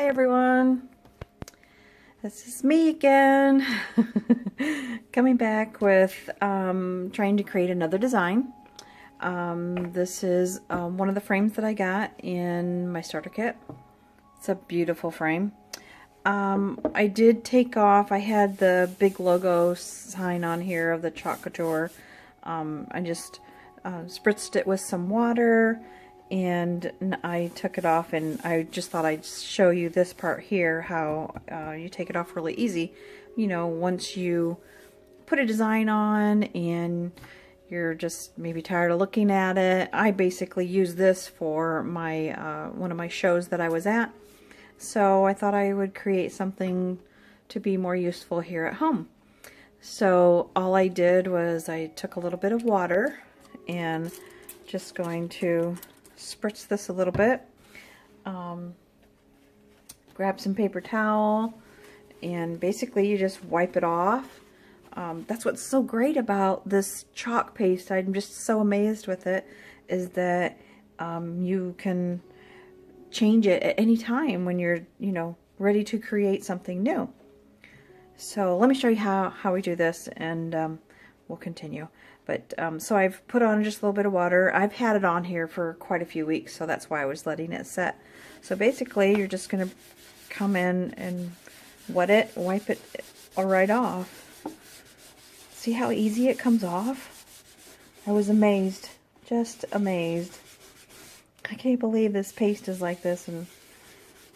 Hi everyone, this is me again, coming back with trying to create another design. This is one of the frames that I got in my starter kit. It's a beautiful frame. I did take off, I had the big logo sign on here of the Couture. I just spritzed it with some water and I took it off, and I just thought I'd show you this part here, how you take it off really easy. You know, once you put a design on and you're just maybe tired of looking at it. I basically used this for my one of my shows that I was at, so I thought I would create something to be more useful here at home. So all I did was I took a little bit of water and just going to spritz this a little bit, grab some paper towel, and basically you just wipe it off. That's what's so great about this chalk paste. I'm just so amazed with it, is that you can change it at any time when you're, you know, ready to create something new. So let me show you how we do this, and we'll continue. But so I've put on just a little bit of water. I've had it on here for quite a few weeks, so that's why I was letting it set. So basically you're just going to come in and wet it, wipe it right off. See how easy it comes off? I was amazed, just amazed. I can't believe this paste is like this, and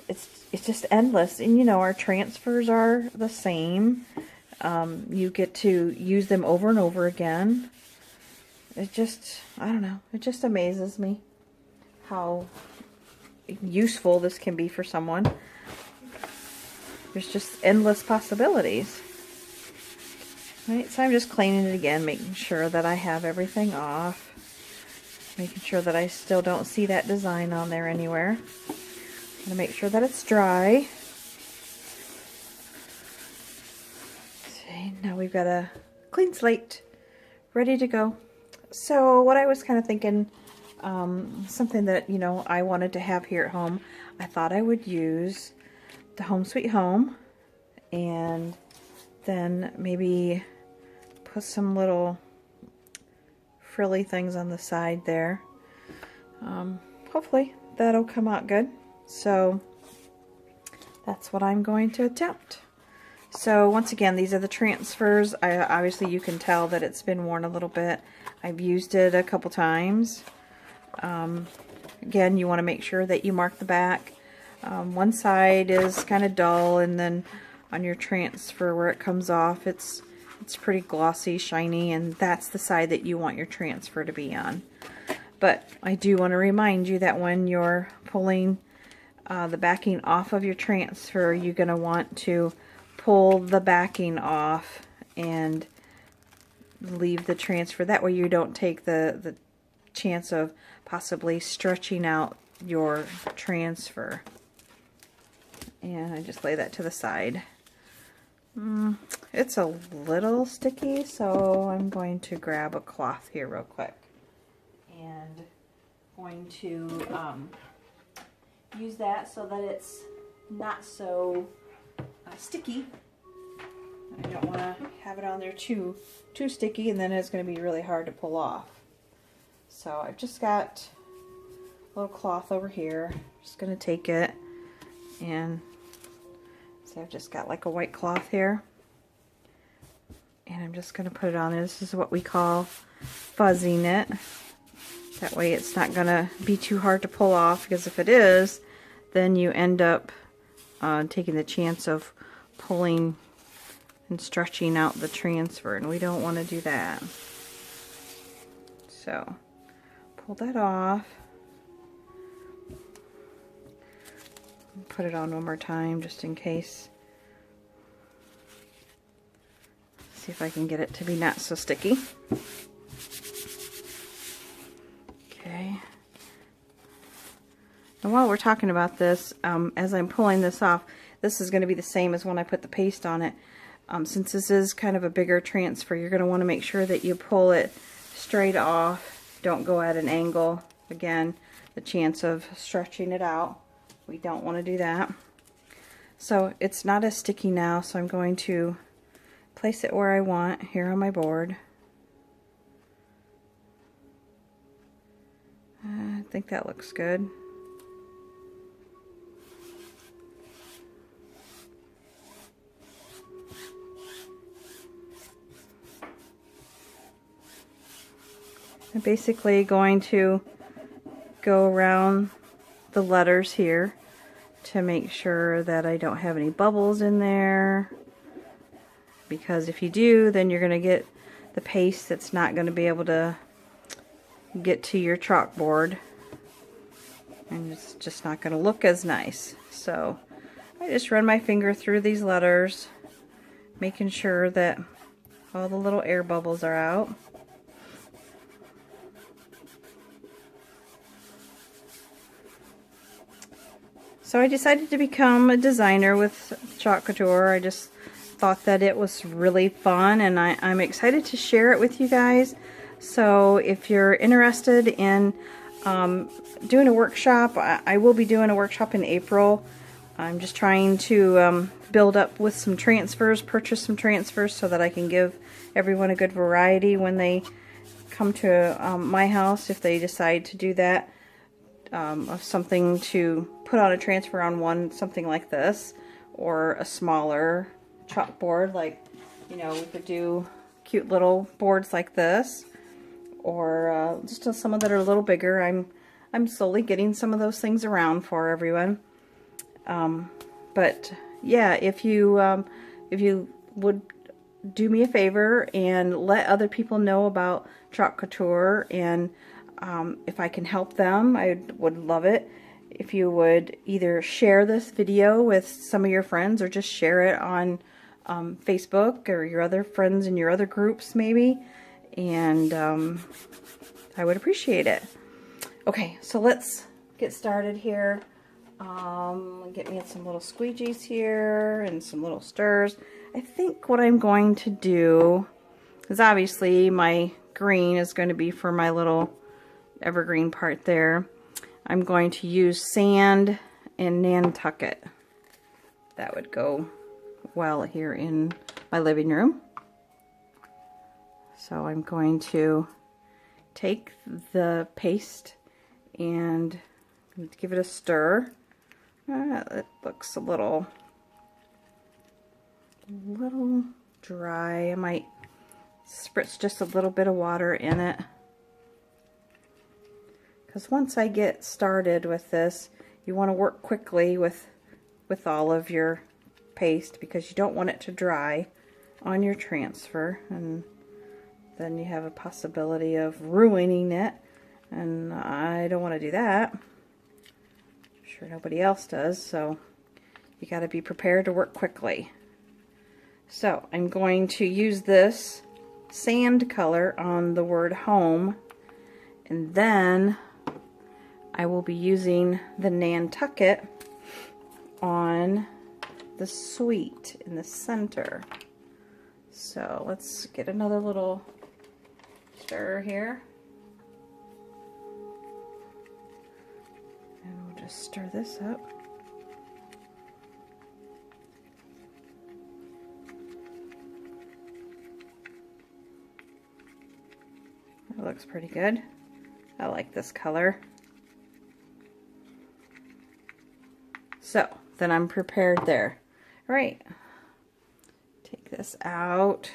it's just endless. And you know, our transfers are the same. You get to use them over and over again. It just, I don't know, it just amazes me how useful this can be for someone. There's just endless possibilities. Right, so I'm just cleaning it again, making sure that I have everything off, making sure that I still don't see that design on there anywhere. I'm going to make sure that it's dry. Okay, now we've got a clean slate ready to go. So what I was kind of thinking, something that, you know, I wanted to have here at home, I thought I would use the Home Sweet Home, and then maybe put some little frilly things on the side there. Hopefully that'll come out good. So that's what I'm going to attempt. So once again, these are the transfers. Obviously you can tell that it's been worn a little bit. I've used it a couple times. Again, you want to make sure that you mark the back. One side is kind of dull, and then on your transfer where it comes off, it's pretty glossy, shiny, and that's the side that you want your transfer to be on. But I do want to remind you that when you're pulling the backing off of your transfer, you're going to want to pull the backing off and leave the transfer. That way you don't take the chance of possibly stretching out your transfer. And I just lay that to the side. It's a little sticky, so I'm going to grab a cloth here real quick and going to use that so that it's not so sticky. I don't want to have it on there too sticky, and then it's going to be really hard to pull off. So I've just got a little cloth over here. Just going to take it, and so I've just got like a white cloth here, and I'm just going to put it on there. This is what we call fuzzing it. That way it's not going to be too hard to pull off, because if it is, then you end up taking the chance of pulling and stretching out the transfer, and we don't want to do that. So pull that off, put it on one more time just in case. See if I can get it to be not so sticky. Okay. And while we're talking about this, as I'm pulling this off, this is going to be the same as when I put the paste on it. Since this is kind of a bigger transfer, you're going to want to make sure that you pull it straight off. Don't go at an angle. Again, the chance of stretching it out. We don't want to do that. So it's not as sticky now, so I'm going to place it where I want here on my board. I think that looks good. I'm basically going to go around the letters here to make sure that I don't have any bubbles in there, because if you do, then you're going to get the paste that's not going to be able to get to your chalkboard, and it's just not going to look as nice. So I just run my finger through these letters, making sure that all the little air bubbles are out. So I decided to become a designer with Chalk Couture. I just thought that it was really fun, and I'm excited to share it with you guys. So if you're interested in doing a workshop, I will be doing a workshop in April. I'm just trying to build up with some transfers, purchase some transfers so that I can give everyone a good variety when they come to my house, if they decide to do that. Of something to put on a transfer on one, something like this, or a smaller chalkboard, like, you know, we could do cute little boards like this, or just some that are a little bigger. I'm slowly getting some of those things around for everyone. But yeah, if you would do me a favor and let other people know about Chalk Couture, and if I can help them, I would love it if you would either share this video with some of your friends, or just share it on Facebook or your other friends in your other groups maybe, and I would appreciate it. Okay, so let's get started here. Get me some little squeegees here and some little stirs. I think what I'm going to do is, obviously my green is going to be for my little evergreen part there. I'm going to use sand and Nantucket. That would go well here in my living room. So I'm going to take the paste and give it a stir. It looks a little dry. I might spritz just a little bit of water in it, because once I get started with this, you want to work quickly with all of your paste, because you don't want it to dry on your transfer, and then you have a possibility of ruining it, and I don't want to do that. I'm sure nobody else does, so you got to be prepared to work quickly. So I'm going to use this sand color on the word home, and then I will be using the Nantucket on the sweet in the center. So let's get another little stir here, and we'll just stir this up. That looks pretty good. I like this color. So then I'm prepared there. All right, take this out.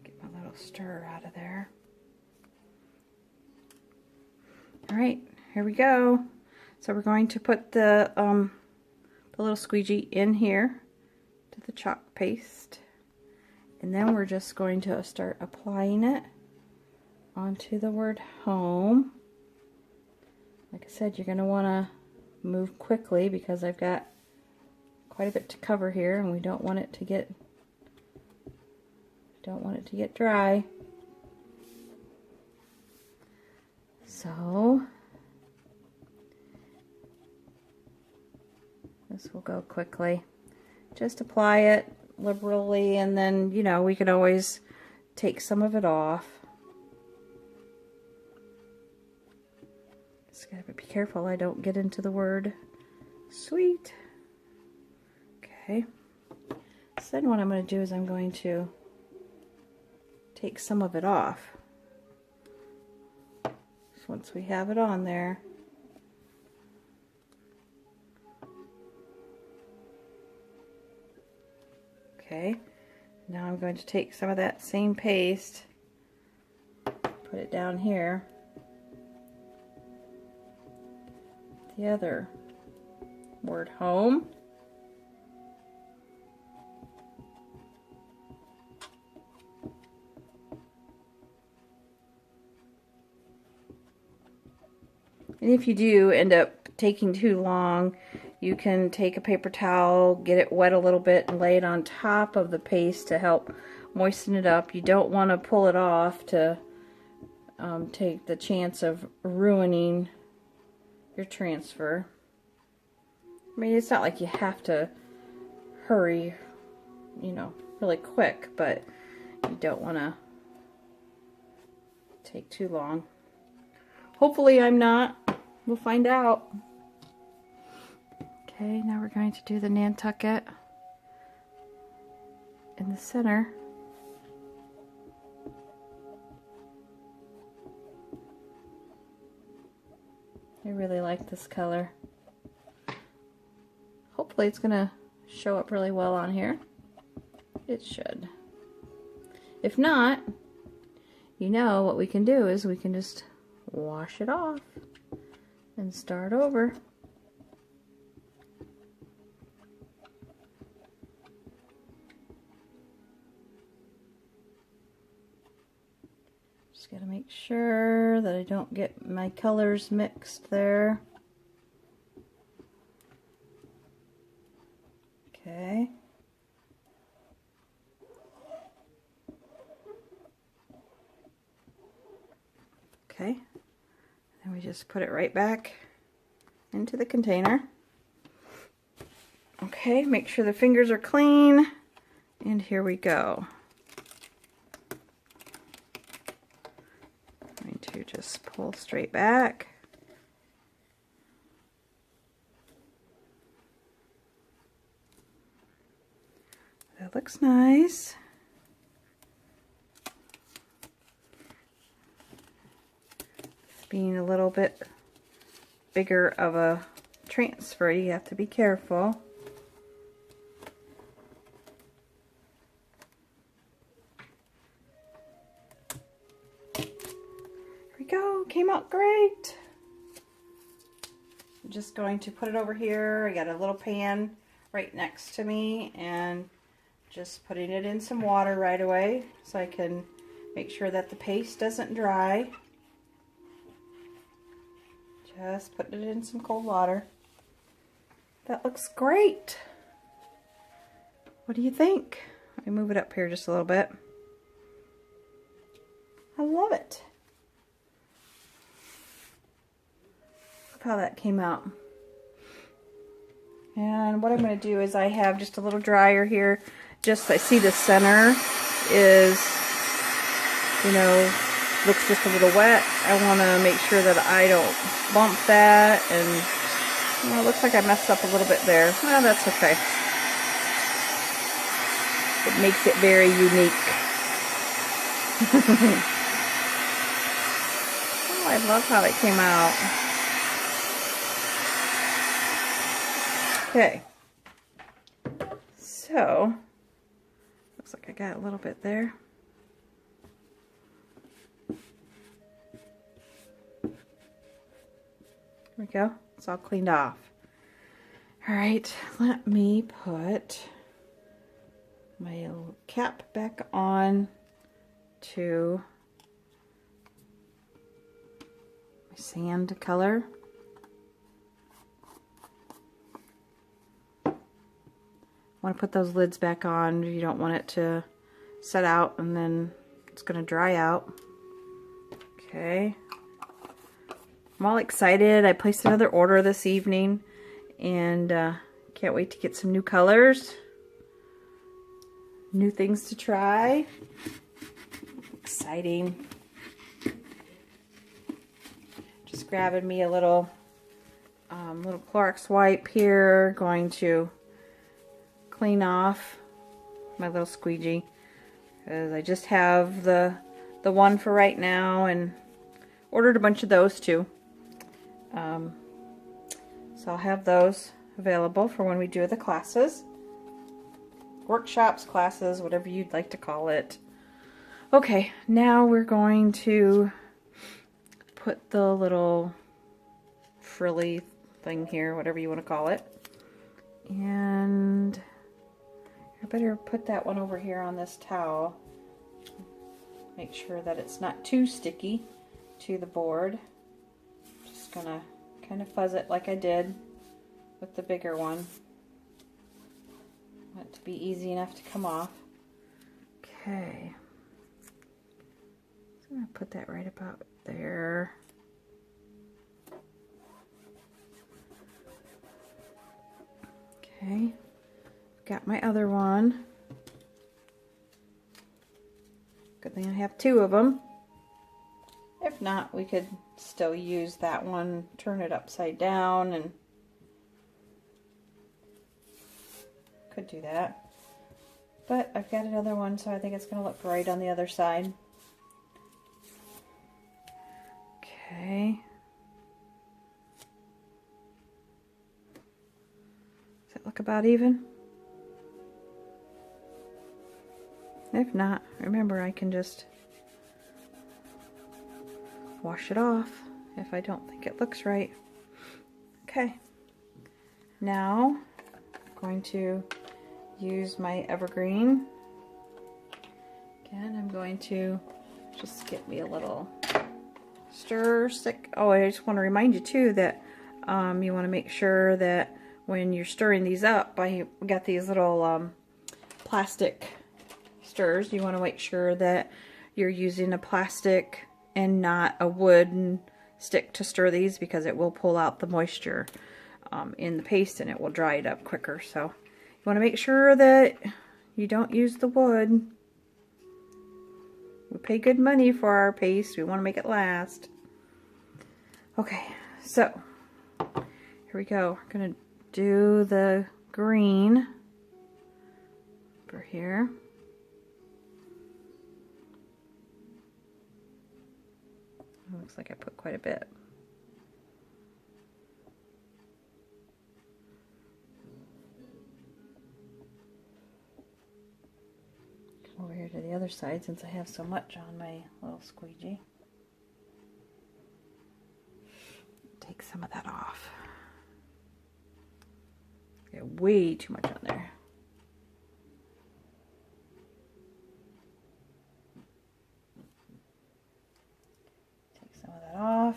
Get my little stir out of there. All right, here we go. So we're going to put the little squeegee in here to the chalk paste, and then we're just going to start applying it onto the word home. Like I said, you're going to want to move quickly, because I've got quite a bit to cover here, and we don't want it to get dry. So this will go quickly. Just apply it liberally, and then, you know, we can always take some of it off. Just gotta be careful I don't get into the word sweet. Okay. So then what I'm going to do is I'm going to take some of it off. So once we have it on there, okay, now I'm going to take some of that same paste, put it down here, the other word, home. And if you do end up taking too long, you can take a paper towel, get it wet a little bit, and lay it on top of the paste to help moisten it up. You don't want to pull it off to take the chance of ruining your transfer. I mean, it's not like you have to hurry, you know, really quick, but you don't want to take too long. Hopefully I'm not. We'll find out. Okay, now we're going to do the Nantucket in the center. I really like this color. Hopefully it's going to show up really well on here. It should. If not, you know what we can do is we can just wash it off and start over. Just gotta make sure that I don't get my colors mixed there. Okay. Okay. Then we just put it right back into the container. Okay, make sure the fingers are clean, and here we go. I'm going to just pull straight back. That looks nice. Being a little bit bigger of a transfer, you have to be careful. Here we go, came out great. I'm just going to put it over here. I got a little pan right next to me and just putting it in some water right away so I can make sure that the paste doesn't dry. Just putting it in some cold water. That looks great. What do you think? Let me move it up here just a little bit. I love it. Look how that came out. And what I'm going to do is I have just a little dryer here. Just, I see the center is, you know, looks just a little wet. I want to make sure that I don't bump that, and well, it looks like I messed up a little bit there. Well, that's okay. It makes it very unique. Oh, I love how it came out. Okay. So, looks like I got a little bit there. There we go. It's all cleaned off. Alright, let me put my cap back on to my sand color. I want to put those lids back on. You don't want it to set out and then it's going to dry out. Okay. I'm all excited. I placed another order this evening and can't wait to get some new colors, new things to try. Exciting. Just grabbing me a little Clorox wipe here. Going to clean off my little squeegee, because I just have the one for right now, and ordered a bunch of those too. So I'll have those available for when we do the classes. Workshops, classes, whatever you'd like to call it. Okay, now we're going to put the little frilly thing here, whatever you want to call it. And I better put that one over here on this towel. Make sure that it's not too sticky to the board. Just gonna kind of fuzz it like I did with the bigger one. Want it to be easy enough to come off. Okay. So I'm gonna put that right about there. Okay. Got my other one. Good thing I have two of them. If not, we could still use that one, turn it upside down, and could do that. But I've got another one, so I think it's going to look right on the other side. Okay. Does it look about even? If not, remember, I can just wash it off if I don't think it looks right. Okay. Now I'm going to use my evergreen. Again, I'm going to just get me a little stir stick. Oh, I just want to remind you too that you want to make sure that when you're stirring these up, I got these little plastic stirs. You want to make sure that you're using a plastic and not a wooden stick to stir these, because it will pull out the moisture in the paste and it will dry it up quicker. So you want to make sure that you don't use the wood. We pay good money for our paste. We want to make it last. Okay, so here we go. We're going to do the green over here. Looks like I put quite a bit. Come over here to the other side since I have so much on my little squeegee. Take some of that off. I got way too much on there. Off.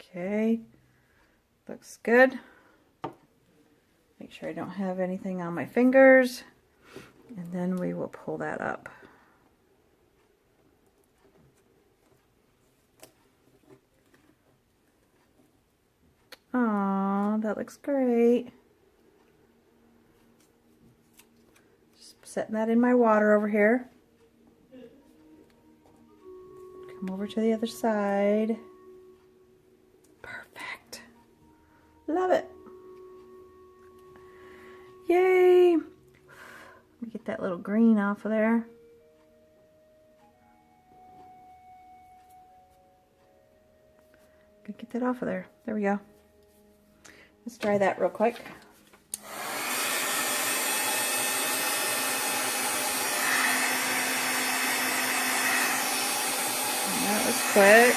Okay, looks good. Make sure I don't have anything on my fingers, and then we will pull that up. Aww, that looks great. Just setting that in my water over here. Come over to the other side. Perfect. Love it. Yay. Let me get that little green off of there. Get that off of there. There we go. Let's dry that real quick. And that was quick.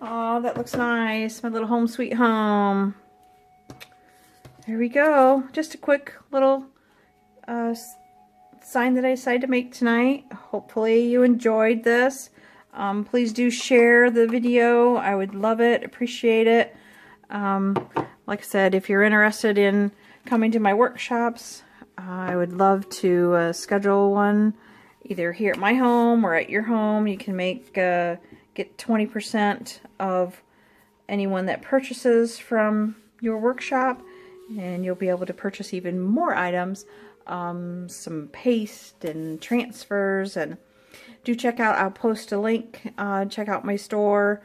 Oh, that looks nice. My little home sweet home. There we go. Just a quick little sign that I decided to make tonight. Hopefully you enjoyed this. Please do share the video. I would love it, appreciate it. Like I said, if you're interested in coming to my workshops, I would love to schedule one either here at my home or at your home. You can make get 20% of anyone that purchases from your workshop and you'll be able to purchase even more items, some paste and transfers. And do check out, I'll post a link, check out my store.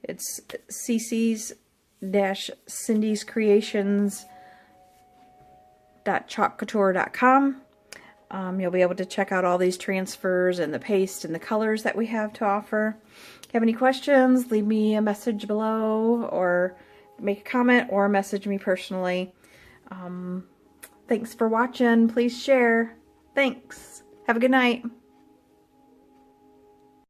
It's CC's-Cindy's Creations.chalkcouture.com. You'll be able to check out all these transfers and the paste and the colors that we have to offer. If you have any questions, leave me a message below, or make a comment, or message me personally. Thanks for watching. Please share. Thanks. Have a good night.